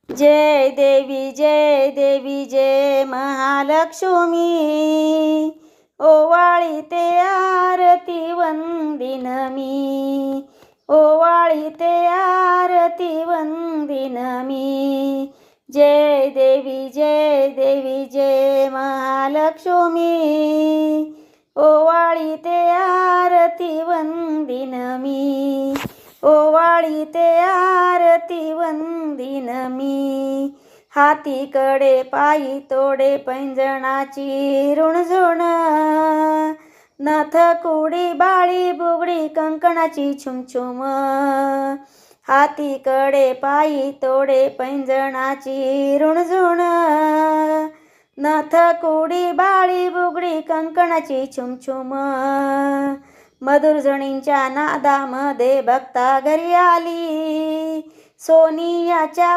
जय देवी जय महालक्ष्मी, ओवाळीते आरती वंदिन मी, ओवाळीते आरती वंदिन मी। जय देवी जय महालक्ष्मी, ओवाळीते आरती वंदिन मी, ओवाळीते आरती वंदिन मी। हातीकडे पायी तोडे पैंजणाची रुणझुण, नथ कुडी बाळी बुगडी कंकणाची छुमछुम। हातीकडे पायी तोडे पैंजणाची रुणझुण, नथ कुडी बाळी बुगडी कंकणाची छुमछुम। मधुर झणींच्या नादामध्ये भक्ता घरी आली, सोनियाच्या